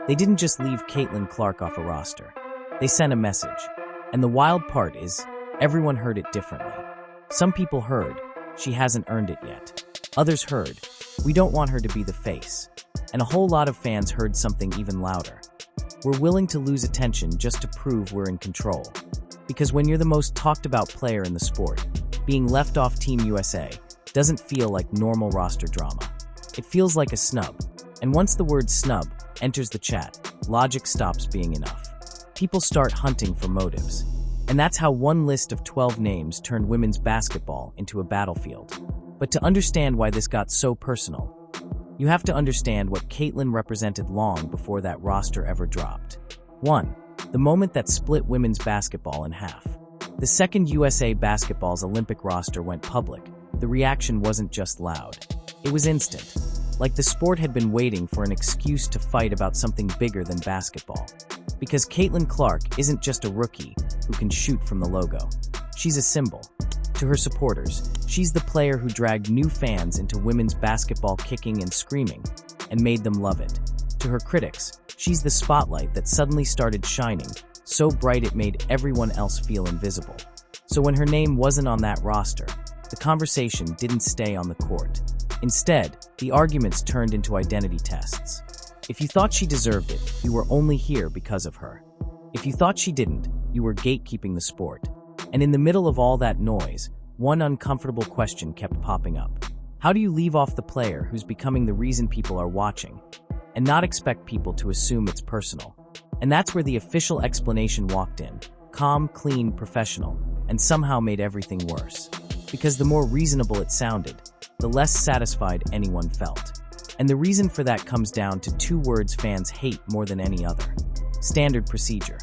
They didn't just leave Caitlin Clark off a roster. They sent a message. And the wild part is, everyone heard it differently. Some people heard, she hasn't earned it yet. Others heard, we don't want her to be the face. And a whole lot of fans heard something even louder. We're willing to lose attention just to prove we're in control. Because when you're the most talked about player in the sport, being left off Team USA doesn't feel like normal roster drama. It feels like a snub. And once the word snub enters the chat, logic stops being enough. People start hunting for motives. And that's how one list of 12 names turned women's basketball into a battlefield. But to understand why this got so personal, you have to understand what Caitlin represented long before that roster ever dropped. 1. The moment that split women's basketball in half. The second USA Basketball's Olympic roster went public, the reaction wasn't just loud. It was instant. Like the sport had been waiting for an excuse to fight about something bigger than basketball. Because Caitlin Clark isn't just a rookie who can shoot from the logo. She's a symbol. To her supporters, she's the player who dragged new fans into women's basketball kicking and screaming, and made them love it. To her critics, she's the spotlight that suddenly started shining, so bright it made everyone else feel invisible. So when her name wasn't on that roster, the conversation didn't stay on the court. Instead, the arguments turned into identity tests. If you thought she deserved it, you were only here because of her. If you thought she didn't, you were gatekeeping the sport. And in the middle of all that noise, one uncomfortable question kept popping up. How do you leave off the player who's becoming the reason people are watching, and not expect people to assume it's personal? And that's where the official explanation walked in, calm, clean, professional, and somehow made everything worse. Because the more reasonable it sounded, the less satisfied anyone felt. And the reason for that comes down to two words fans hate more than any other: standard procedure.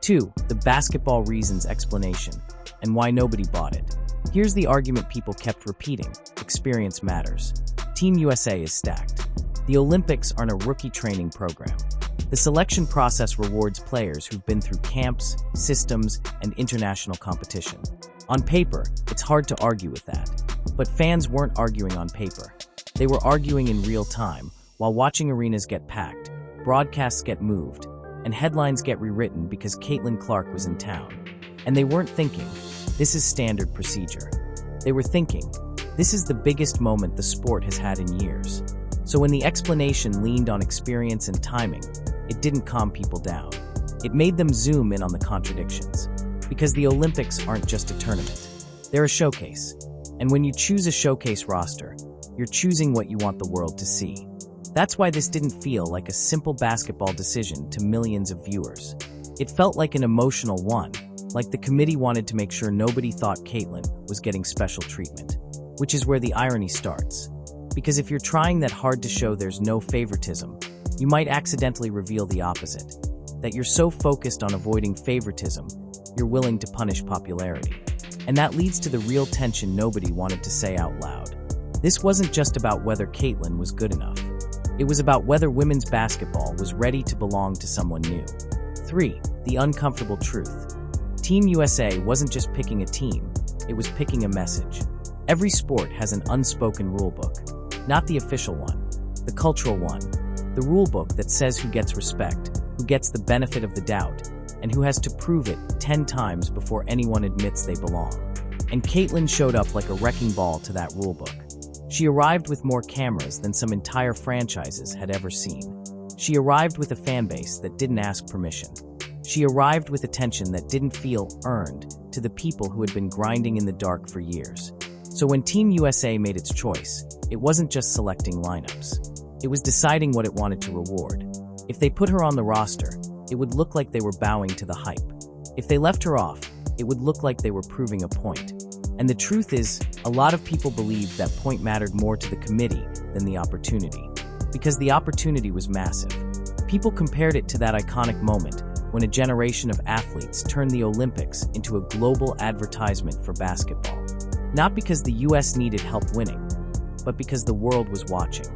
2. The basketball reasons explanation, and why nobody bought it. Here's the argument people kept repeating: experience matters. Team USA is stacked. The Olympics aren't a rookie training program. The selection process rewards players who've been through camps, systems, and international competition. On paper, it's hard to argue with that. But fans weren't arguing on paper. They were arguing in real time, while watching arenas get packed, broadcasts get moved, and headlines get rewritten because Caitlin Clark was in town. And they weren't thinking, this is standard procedure. They were thinking, this is the biggest moment the sport has had in years. So when the explanation leaned on experience and timing, it didn't calm people down. It made them zoom in on the contradictions. Because the Olympics aren't just a tournament. They're a showcase. And when you choose a showcase roster, you're choosing what you want the world to see. That's why this didn't feel like a simple basketball decision to millions of viewers. It felt like an emotional one, like the committee wanted to make sure nobody thought Caitlin was getting special treatment. Which is where the irony starts. Because if you're trying that hard to show there's no favoritism, you might accidentally reveal the opposite. That you're so focused on avoiding favoritism, you're willing to punish popularity. And that leads to the real tension nobody wanted to say out loud. This wasn't just about whether Caitlin was good enough. It was about whether women's basketball was ready to belong to someone new. 3. The uncomfortable truth. Team USA wasn't just picking a team, it was picking a message. Every sport has an unspoken rulebook. Not the official one, the cultural one. The rulebook that says who gets respect, who gets the benefit of the doubt, and who has to prove it 10 times before anyone admits they belong. And Caitlin showed up like a wrecking ball to that rulebook. She arrived with more cameras than some entire franchises had ever seen. She arrived with a fanbase that didn't ask permission. She arrived with attention that didn't feel earned to the people who had been grinding in the dark for years. So when Team USA made its choice, it wasn't just selecting lineups. It was deciding what it wanted to reward. If they put her on the roster, it would look like they were bowing to the hype. If they left her off, it would look like they were proving a point. And the truth is, a lot of people believed that point mattered more to the committee than the opportunity. Because the opportunity was massive. People compared it to that iconic moment when a generation of athletes turned the Olympics into a global advertisement for basketball. Not because the US needed help winning, but because the world was watching.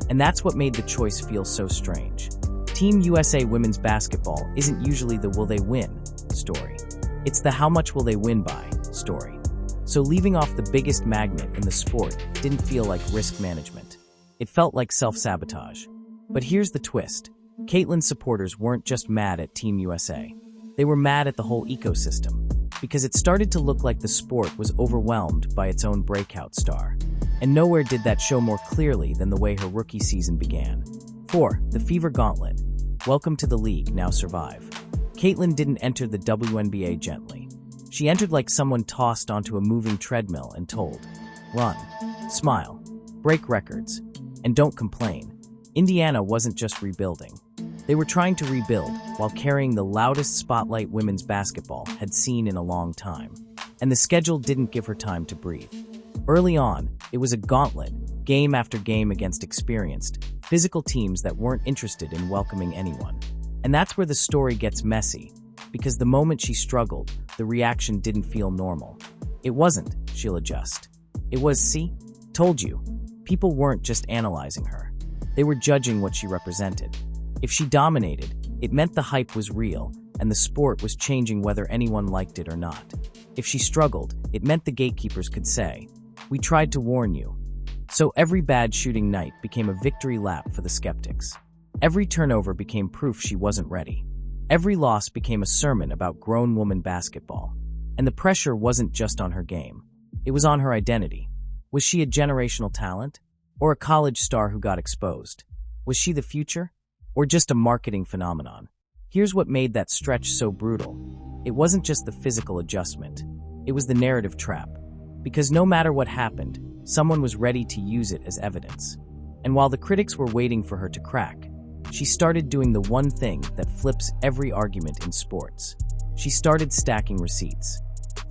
And that's what made the choice feel so strange. Team USA women's basketball isn't usually the will they win story. It's the how much will they win by story. So leaving off the biggest magnet in the sport didn't feel like risk management. It felt like self-sabotage. But here's the twist. Caitlyn's supporters weren't just mad at Team USA. They were mad at the whole ecosystem, because it started to look like the sport was overwhelmed by its own breakout star. And nowhere did that show more clearly than the way her rookie season began. 4. The Fever Gauntlet. Welcome to the league, now survive. Caitlyn didn't enter the WNBA gently. She entered like someone tossed onto a moving treadmill and told, run, smile, break records, and don't complain. Indiana wasn't just rebuilding. They were trying to rebuild while carrying the loudest spotlight women's basketball had seen in a long time. And the schedule didn't give her time to breathe. Early on, it was a gauntlet, game after game against experienced, physical teams that weren't interested in welcoming anyone. And that's where the story gets messy, because the moment she struggled, the reaction didn't feel normal. It wasn't, she'll adjust. It was, see? Told you. People weren't just analyzing her. They were judging what she represented. If she dominated, it meant the hype was real, and the sport was changing whether anyone liked it or not. If she struggled, it meant the gatekeepers could say, we tried to warn you. So every bad shooting night became a victory lap for the skeptics. Every turnover became proof she wasn't ready. Every loss became a sermon about grown woman basketball. And the pressure wasn't just on her game. It was on her identity. Was she a generational talent? Or a college star who got exposed? Was she the future? Or just a marketing phenomenon? Here's what made that stretch so brutal. It wasn't just the physical adjustment. It was the narrative trap. Because no matter what happened, someone was ready to use it as evidence. And while the critics were waiting for her to crack, she started doing the one thing that flips every argument in sports. She started stacking receipts.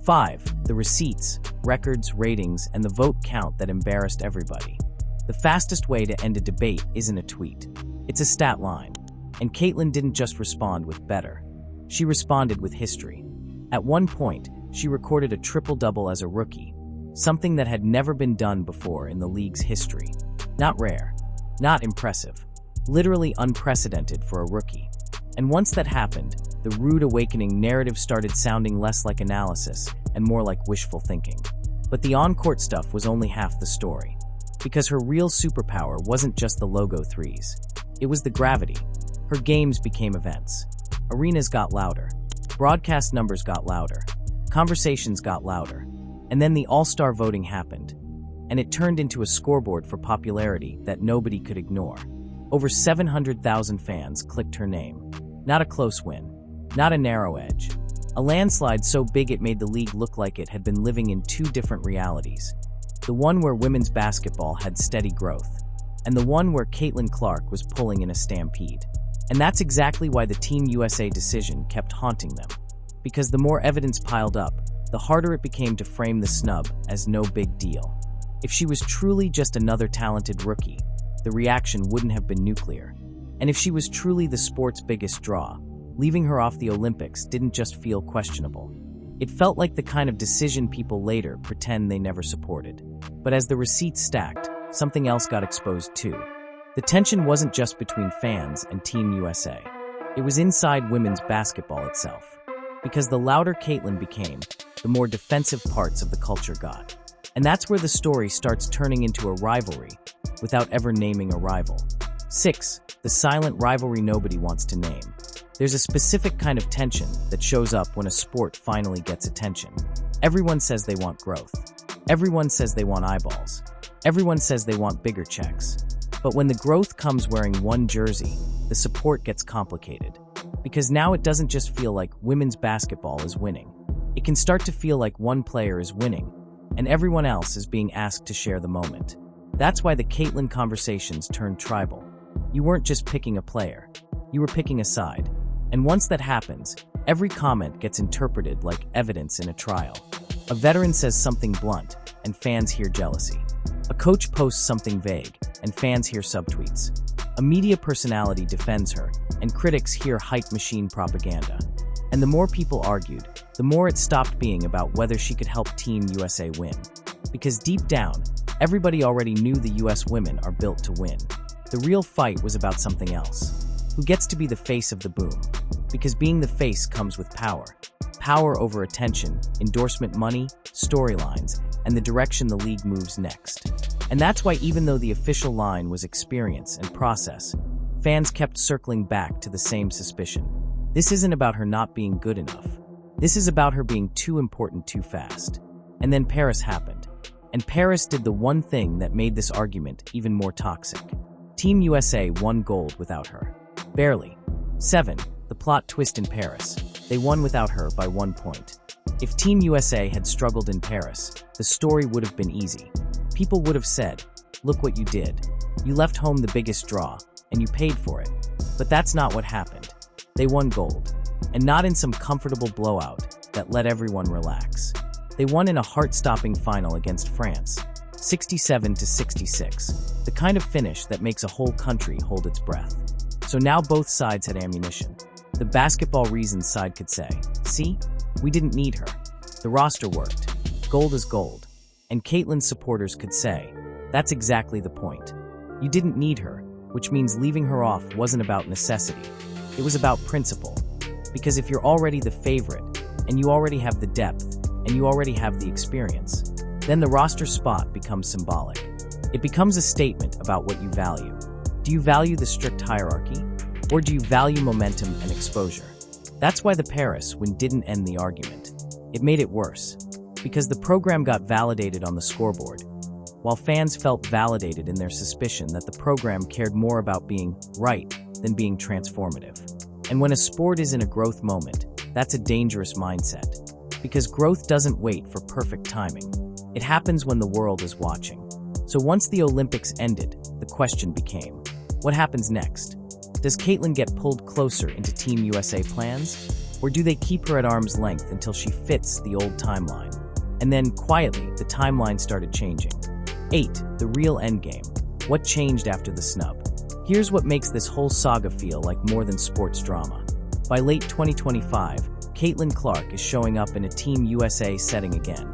5. The receipts, records, ratings, and the vote count that embarrassed everybody. The fastest way to end a debate isn't a tweet. It's a stat line. And Caitlyn didn't just respond with better. She responded with history. At one point, she recorded a triple-double as a rookie, something that had never been done before in the league's history. Not rare, not impressive, literally unprecedented for a rookie. And once that happened, the rude awakening narrative started sounding less like analysis and more like wishful thinking. But the on-court stuff was only half the story. Because her real superpower wasn't just the logo threes. It was the gravity. Her games became events. Arenas got louder. Broadcast numbers got louder. Conversations got louder. And then the all-star voting happened. And it turned into a scoreboard for popularity that nobody could ignore. Over 700,000 fans clicked her name. Not a close win. Not a narrow edge. A landslide so big it made the league look like it had been living in two different realities. The one where women's basketball had steady growth, and the one where Caitlyn Clark was pulling in a stampede. And that's exactly why the Team USA decision kept haunting them. Because the more evidence piled up, the harder it became to frame the snub as no big deal. If she was truly just another talented rookie, the reaction wouldn't have been nuclear. And if she was truly the sport's biggest draw, leaving her off the Olympics didn't just feel questionable. It felt like the kind of decision people later pretend they never supported. But as the receipts stacked, something else got exposed too. The tension wasn't just between fans and Team USA. It was inside women's basketball itself. Because the louder Caitlyn became, the more defensive parts of the culture got. And that's where the story starts turning into a rivalry, without ever naming a rival. 6. The silent rivalry nobody wants to name. There's a specific kind of tension that shows up when a sport finally gets attention. Everyone says they want growth. Everyone says they want eyeballs. Everyone says they want bigger checks. But when the growth comes wearing one jersey, the support gets complicated. Because now it doesn't just feel like women's basketball is winning. It can start to feel like one player is winning, and everyone else is being asked to share the moment. That's why the Caitlyn conversations turned tribal. You weren't just picking a player. You were picking a side. And once that happens, every comment gets interpreted like evidence in a trial. A veteran says something blunt, and fans hear jealousy. A coach posts something vague, and fans hear subtweets. A media personality defends her, and critics hear hype machine propaganda. And the more people argued, the more it stopped being about whether she could help Team USA win. Because deep down, everybody already knew the US women are built to win. The real fight was about something else. Who gets to be the face of the boom? Because being the face comes with power. Power over attention, endorsement money, storylines, and the direction the league moves next. And that's why even though the official line was experience and process, fans kept circling back to the same suspicion. This isn't about her not being good enough. This is about her being too important too fast. And then Paris happened. And Paris did the one thing that made this argument even more toxic. Team USA won gold without her. Barely. 7. The plot twist in Paris. They won without her by 1 point. If Team USA had struggled in Paris, the story would have been easy. People would have said, "Look what you did. You left home the biggest draw, and you paid for it." But that's not what happened. They won gold. And not in some comfortable blowout that let everyone relax. They won in a heart-stopping final against France, 67-66, the kind of finish that makes a whole country hold its breath. So now both sides had ammunition. The basketball reasons side could say, "See, we didn't need her. The roster worked. Gold is gold." And Caitlyn's supporters could say, "That's exactly the point. You didn't need her," which means leaving her off wasn't about necessity. It was about principle. Because if you're already the favorite, and you already have the depth, and you already have the experience, then the roster spot becomes symbolic. It becomes a statement about what you value. Do you value the strict hierarchy? Or do you value momentum and exposure? That's why the Paris win didn't end the argument. It made it worse. Because the program got validated on the scoreboard, while fans felt validated in their suspicion that the program cared more about being right than being transformative. And when a sport is in a growth moment, that's a dangerous mindset. Because growth doesn't wait for perfect timing. It happens when the world is watching. So once the Olympics ended, the question became, what happens next? Does Caitlyn get pulled closer into Team USA plans? Or do they keep her at arm's length until she fits the old timeline? And then, quietly, the timeline started changing. 8. The real endgame. What changed after the snub? Here's what makes this whole saga feel like more than sports drama. By late 2025, Caitlin Clark is showing up in a Team USA setting again.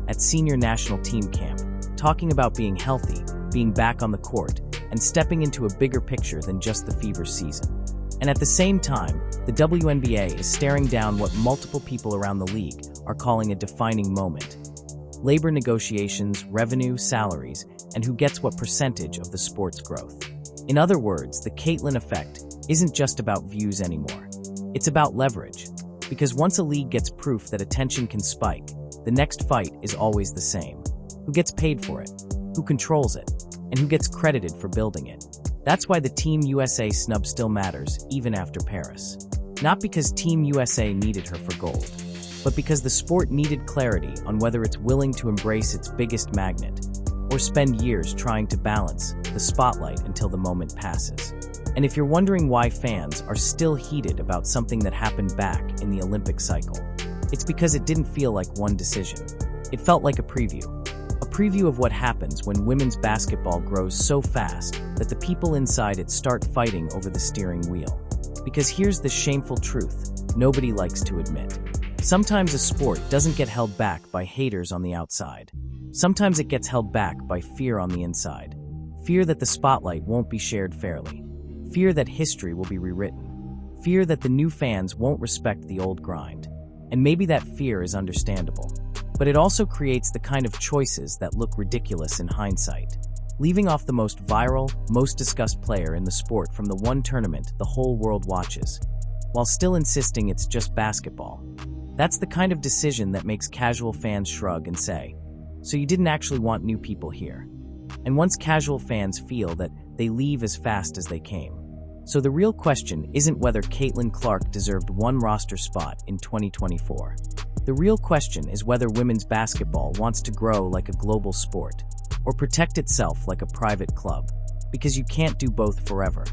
At senior national team camp, talking about being healthy, being back on the court, and stepping into a bigger picture than just the fever season. And at the same time, the WNBA is staring down what multiple people around the league are calling a defining moment. Labor negotiations, revenue, salaries, and who gets what percentage of the sport's growth. In other words, the Caitlyn effect isn't just about views anymore. It's about leverage. Because once a league gets proof that attention can spike, the next fight is always the same. Who gets paid for it? Who controls it? And who gets credited for building it? That's why the Team USA snub still matters, even after Paris. Not because Team USA needed her for gold, but because the sport needed clarity on whether it's willing to embrace its biggest magnet, or spend years trying to balance the spotlight until the moment passes. And if you're wondering why fans are still heated about something that happened back in the Olympic cycle, it's because it didn't feel like one decision. It felt like a preview. A preview of what happens when women's basketball grows so fast that the people inside it start fighting over the steering wheel. Because here's the shameful truth nobody likes to admit. Sometimes a sport doesn't get held back by haters on the outside. Sometimes it gets held back by fear on the inside. Fear that the spotlight won't be shared fairly. Fear that history will be rewritten. Fear that the new fans won't respect the old grind. And maybe that fear is understandable. But it also creates the kind of choices that look ridiculous in hindsight. Leaving off the most viral, most discussed player in the sport from the one tournament the whole world watches, while still insisting it's just basketball. That's the kind of decision that makes casual fans shrug and say, "So you didn't actually want new people here." And once casual fans feel that, they leave as fast as they came. So the real question isn't whether Caitlin Clark deserved one roster spot in 2024. The real question is whether women's basketball wants to grow like a global sport, or protect itself like a private club, because you can't do both forever.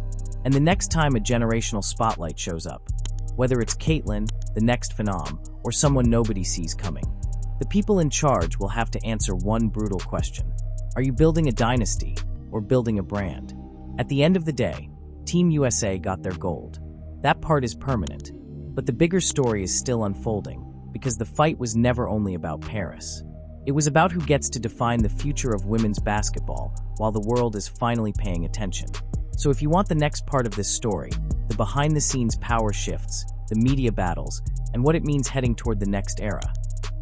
And the next time a generational spotlight shows up, whether it's Caitlyn, the next phenom, or someone nobody sees coming, the people in charge will have to answer one brutal question. Are you building a dynasty, or building a brand? At the end of the day, Team USA got their gold. That part is permanent, but the bigger story is still unfolding, because the fight was never only about Paris. It was about who gets to define the future of women's basketball while the world is finally paying attention. So if you want the next part of this story, the behind-the-scenes power shifts, the media battles, and what it means heading toward the next era,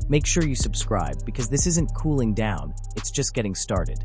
make sure you subscribe because this isn't cooling down, it's just getting started.